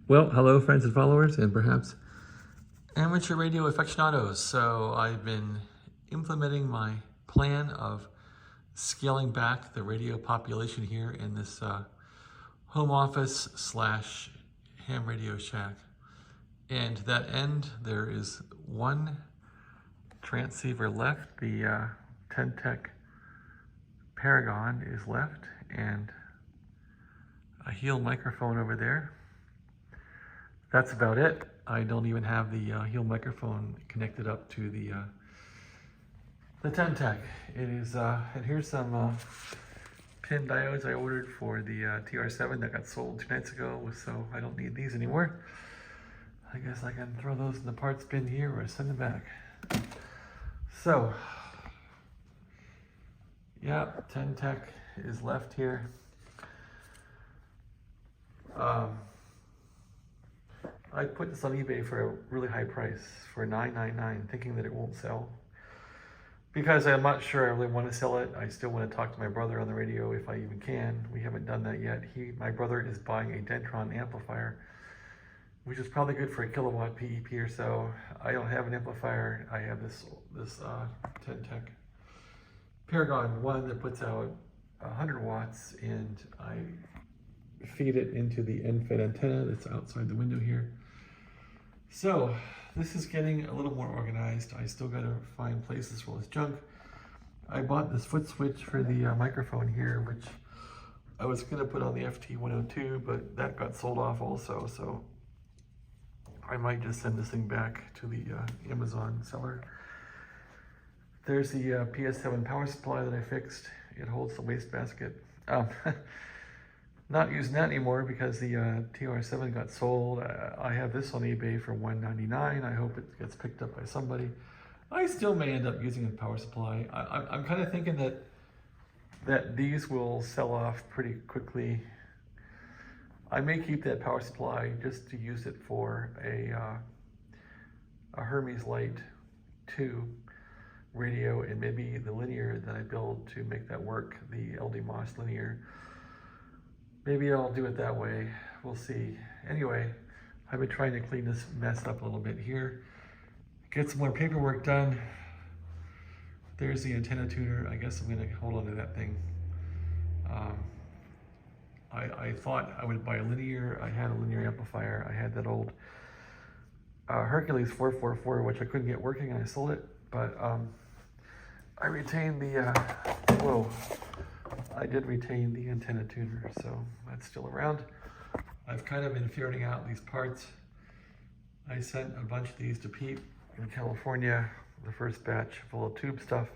Well, hello friends and followers, and perhaps amateur radio aficionados. So I've been implementing my plan of scaling back the radio population here in this home office slash ham radio shack. And to that end, there is one transceiver left. The Ten-Tec Paragon is left, and a heel microphone over there. That's about it. I don't even have the heel microphone connected up to the Ten-Tec. It is, and here's some pin diodes I ordered for the TR7 that got sold 2 nights ago, so I don't need these anymore. I guess I can throw those in the parts bin here or send them back. So, yeah, Ten-Tec is left here. I put this on eBay for a really high price, for $9.99, thinking that it won't sell. Because I'm not sure I really want to sell it. I still want to talk to my brother on the radio if I even can. We haven't done that yet. My brother is buying a Dentron amplifier, which is probably good for a kilowatt PEP or so. I don't have an amplifier. I have this Ten-Tec Paragon 1 that puts out 100 watts, and I feed it into the end-fed antenna that's outside the window here. So this is getting a little more organized. I still got to find places for all this junk. I bought this foot switch for the microphone here, which I was going to put on the FT102, but that got sold off also. So I might just send this thing back to the Amazon seller. There's the PS7 power supply that I fixed. It holds the wastebasket. Not using that anymore because the TR7 got sold. I have this on eBay for $199. I hope it gets picked up by somebody. I still may end up using a power supply. I'm kind of thinking that these will sell off pretty quickly. I may keep that power supply just to use it for a Hermes Light 2 radio, and maybe the linear that I build to make that work, the LD Moss linear. Maybe I'll do it that way. We'll see. Anyway, I've been trying to clean this mess up a little bit here. Get some more paperwork done. There's the antenna tuner. I guess I'm gonna hold on to that thing. I thought I would buy a linear. I had a linear amplifier. I had that old Hercules 444, which I couldn't get working, and I sold it. But I retained the, I did retain the antenna tuner, so that's still around. I've kind of been ferreting out these parts. I sent a bunch of these to Pete in California, the first batch full of tube stuff.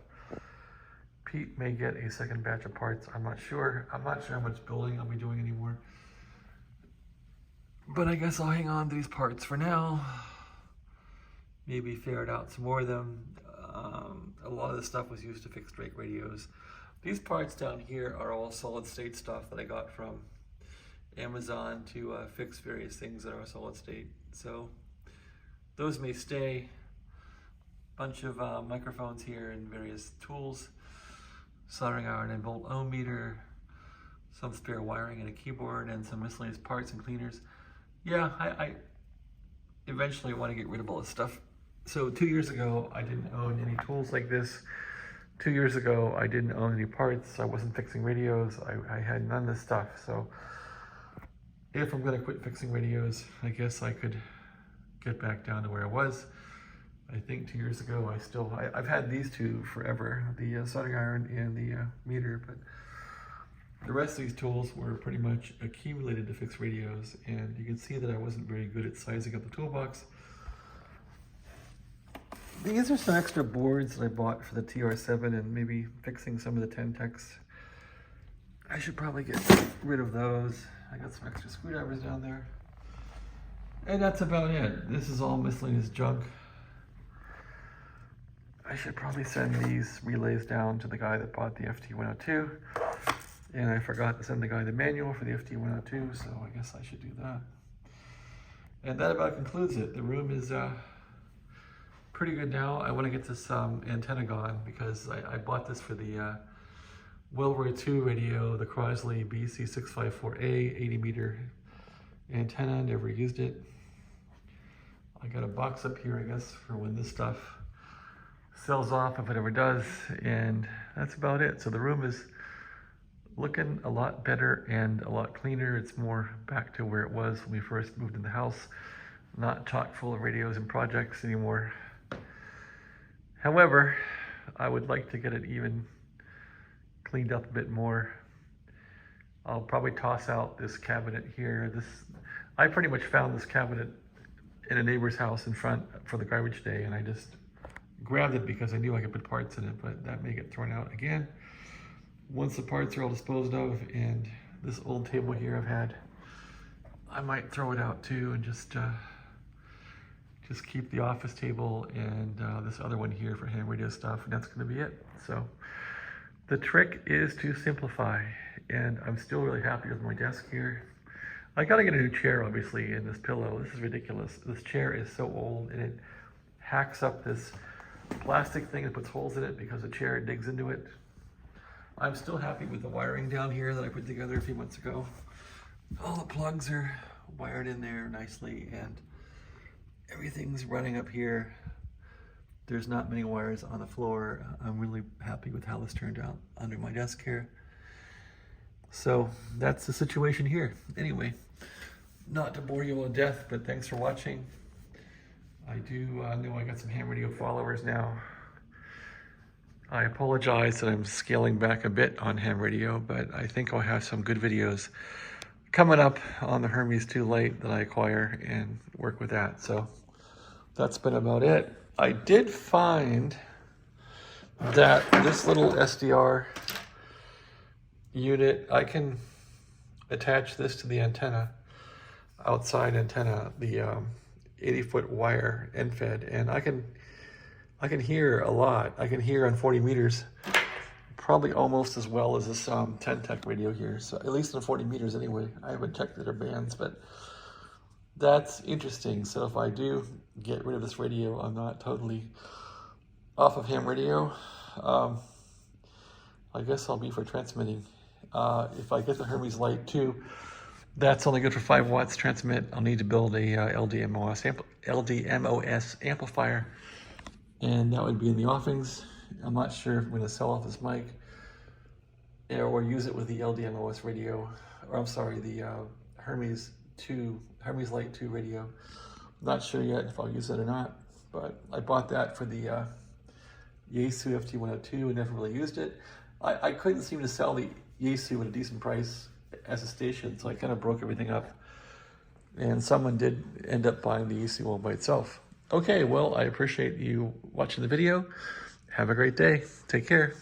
Pete may get a second batch of parts, I'm not sure. I'm not sure how much building I'll be doing anymore. But I guess I'll hang on to these parts for now. Maybe ferret out some more of them. A lot of this stuff was used to fix Drake radios. These parts down here are all solid state stuff that I got from Amazon to fix various things that are solid state. So those may stay. Bunch of microphones here and various tools, soldering iron and volt ohm meter, some spare wiring and a keyboard, and some miscellaneous parts and cleaners. Yeah, I eventually want to get rid of all this stuff. So 2 years ago, I didn't own any tools like this. 2 years ago, I didn't own any parts. I wasn't fixing radios. I had none of this stuff. So if I'm gonna quit fixing radios, I guess I could get back down to where I was. I think 2 years ago, I've had these two forever, the soldering iron and the meter, but the rest of these tools were pretty much accumulated to fix radios, and you can see that I wasn't very good at sizing up the toolbox. These are some extra boards that I bought for the TR7 and maybe fixing some of the Ten-Tecs. I should probably get rid of those. I got some extra screwdrivers down there. And that's about it. This is all miscellaneous junk. I should probably send these relays down to the guy that bought the FT102. And I forgot to send the guy the manual for the FT102, so I guess I should do that. And that about concludes it. The room is pretty good now. I want to get this antenna gone because I bought this for the World War II radio, the Crosley BC654A 80 meter antenna, never used it. I got a box up here, I guess, for when this stuff sells off, if it ever does, and that's about it. So the room is looking a lot better and a lot cleaner. It's more back to where it was when we first moved in the house. Not chock full of radios and projects anymore. However, I would like to get it even cleaned up a bit more. I'll probably toss out this cabinet here. I pretty much found this cabinet in a neighbor's house in front for the garbage day, and I just grabbed it because I knew I could put parts in it, but that may get thrown out again once the parts are all disposed of. And this old table here I've had, I might throw it out too and just keep the office table and this other one here for ham radio stuff, and that's going to be it. So the trick is to simplify, and I'm still really happy with my desk here. I gotta get a new chair, obviously, and this pillow. This is ridiculous. This chair is so old, and it hacks up this plastic thing and puts holes in it because the chair digs into it. I'm still happy with the wiring down here that I put together a few months ago. All the plugs are wired in there nicely, and everything's running up here. There's not many wires on the floor. I'm really happy with how this turned out under my desk here. So that's the situation here. Anyway, not to bore you all to death, but thanks for watching. I do know I got some ham radio followers now. I apologize that I'm scaling back a bit on ham radio, but I think I'll have some good videos coming up on the Hermes 2 Lite that I acquire and work with that. So that's been about it. I did find that this little SDR unit, I can attach this to the antenna, outside antenna, the 80-foot wire end fed, and I can hear a lot. I can hear on 40 meters, probably almost as well as this Ten-Tec radio here. So at least in 40 meters anyway. I haven't checked their bands, but that's interesting. So if I do get rid of this radio, I'm not totally off of ham radio. I guess I'll be for transmitting. If I get the Hermes Lite 2, that's only good for 5 watts transmit. I'll need to build a LDMOS amplifier, and that would be in the offings. I'm not sure if I'm going to sell off this mic or use it with the LDMOS radio, or I'm sorry, the Hermes Lite 2 radio. I'm not sure yet if I'll use it or not, but I bought that for the Yaesu FT102 and never really used it. I couldn't seem to sell the Yaesu at a decent price as a station, so I kind of broke everything up. And someone did end up buying the Yaesu one by itself. Okay, well, I appreciate you watching the video. Have a great day. Take care.